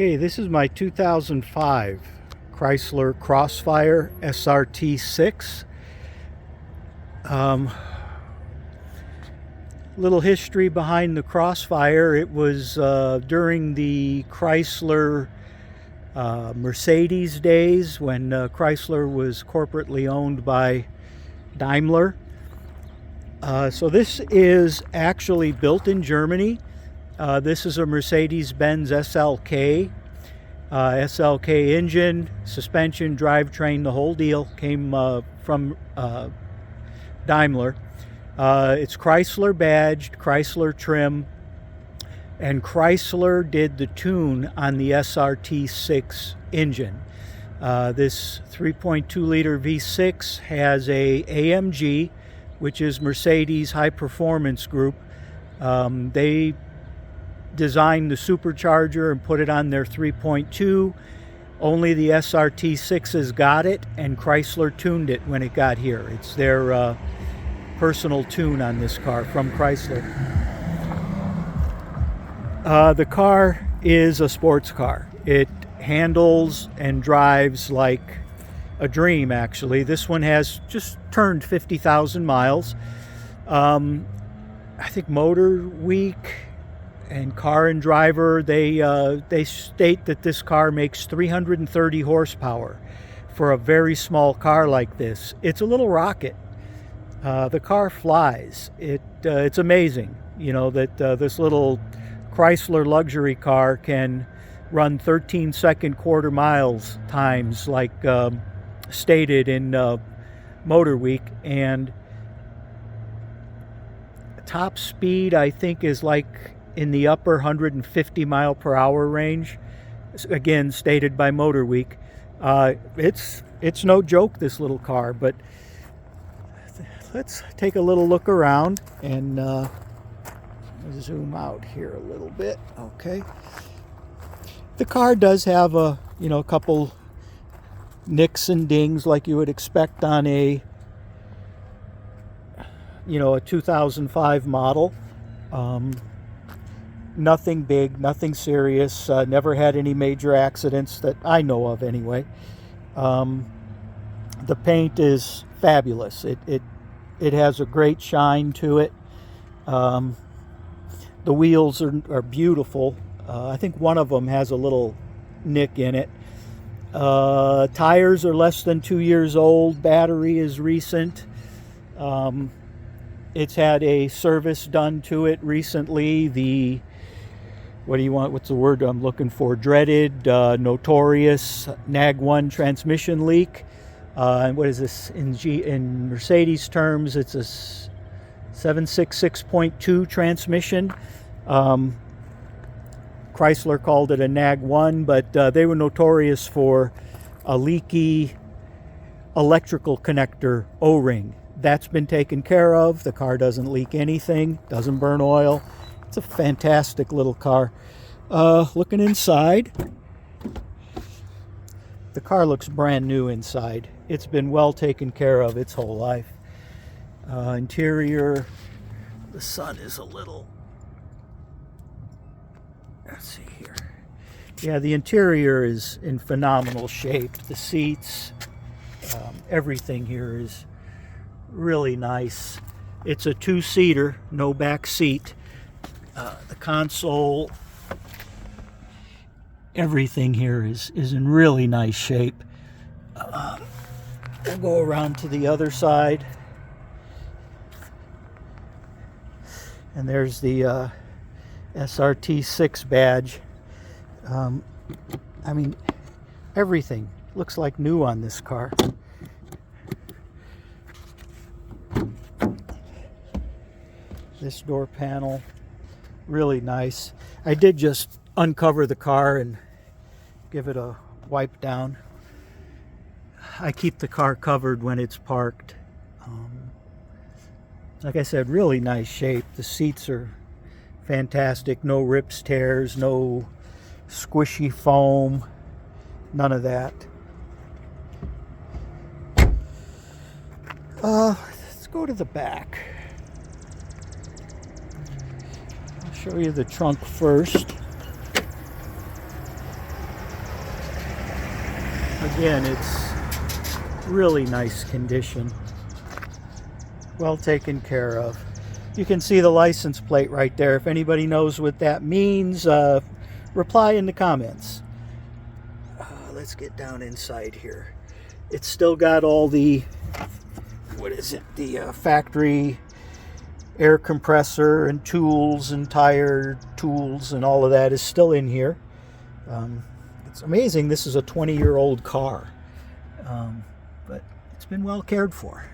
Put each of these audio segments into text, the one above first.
Okay, this is my 2005 Chrysler Crossfire SRT6. Little history behind the Crossfire. It was during the Chrysler Mercedes days when Chrysler was corporately owned by Daimler. So this is actually built in Germany. This is a Mercedes-Benz SLK. SLK engine, suspension, drivetrain, the whole deal came from Daimler. It's Chrysler badged, Chrysler trim, and Chrysler did the tune on the SRT6 engine. This 3.2 liter V6 has a AMG, which is Mercedes High Performance Group. They designed the supercharger and put it on their 3.2. Only the SRT6s got it, and Chrysler tuned it when it got here. It's their personal tune on this car from Chrysler. The car is a sports car. It handles and drives like a dream, actually. This one has just turned 50,000 miles. I think Motor Week and Car and Driver, they state that this car makes 330 horsepower for a very small car like this. It's a little rocket. The car flies. It's amazing, you know, that this little Chrysler luxury car can run 13-second quarter miles times, like stated in Motor Week, and top speed I think is like in the upper 150 mile per hour range, again stated by Motor Week. It's no joke, this little car. But let's take a little look around and zoom out here a little bit. Okay, the car does have a couple nicks and dings like you would expect on a 2005 model. Nothing big, nothing serious. Never had any major accidents that I know of anyway. The paint is fabulous. It has a great shine to it. The wheels are beautiful. I think one of them has a little nick in it. Tires are less than 2 years old. Battery is recent. It's had a service done to it recently. What's the word I'm looking for? Dreaded, notorious Nag 1 transmission leak. And what is this in Mercedes terms? It's a 766.2 transmission. Chrysler called it a Nag 1, but they were notorious for a leaky electrical connector O-ring. That's been taken care of. The car doesn't leak anything, doesn't burn oil. It's a fantastic little car. Looking inside, the car looks brand new inside. It's been well taken care of its whole life. Interior, the sun is a little, let's see here. Yeah, the interior is in phenomenal shape. The seats, everything here is really nice. It's a two-seater, no back seat. The console, everything here is in really nice shape. We'll go around to the other side, and there's the SRT6 badge. I mean, everything looks like new on this car. This door panel, really nice. I did just uncover the car and give it a wipe down. I keep the car covered when it's parked. Like I said, really nice shape. The seats are fantastic. No rips, tears, no squishy foam, none of that. Let's go to the back. I'll show you the trunk first. Again, it's really nice condition. Well taken care of. You can see the license plate right there. If anybody knows what that means, reply in the comments. Let's get down inside here. It's still got all the, what is it, the factory air compressor and tools and tire tools and all of that is still in here. It's amazing this is a 20-year-old car, but it's been well cared for.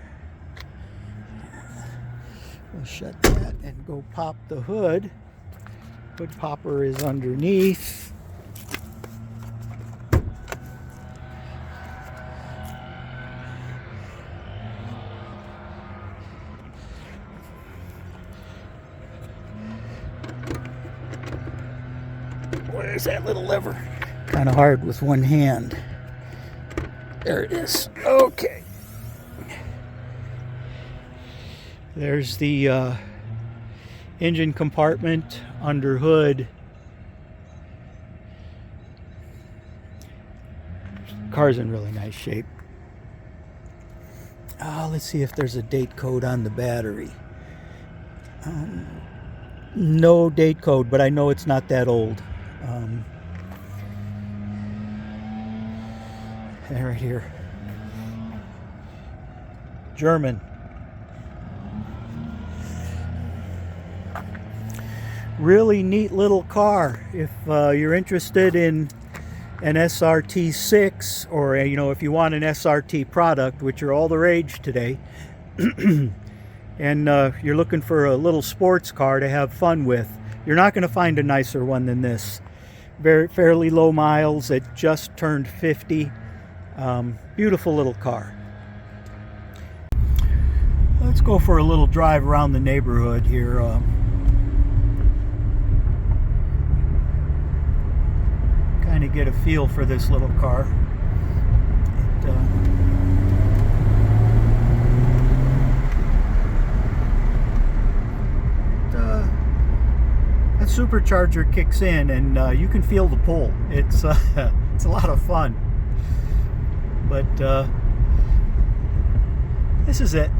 We'll shut that and go pop the hood. Hood popper is underneath. Where's that little lever? Kind of hard with one hand. There it is. Okay. There's the engine compartment under hood. Car's in really nice shape. Let's see if there's a date code on the battery. No date code, but I know it's not that old. And right here, German. Really neat little car. If you're interested in an SRT6, or if you want an SRT product, which are all the rage today, and you're looking for a little sports car to have fun with, you're not going to find a nicer one than this. Fairly low miles. It just turned 50. Beautiful little car. Let's go for a little drive around the neighborhood here. Kind of get a feel for this little car. That supercharger kicks in, and you can feel the pull. It's it's a lot of fun. But this is it.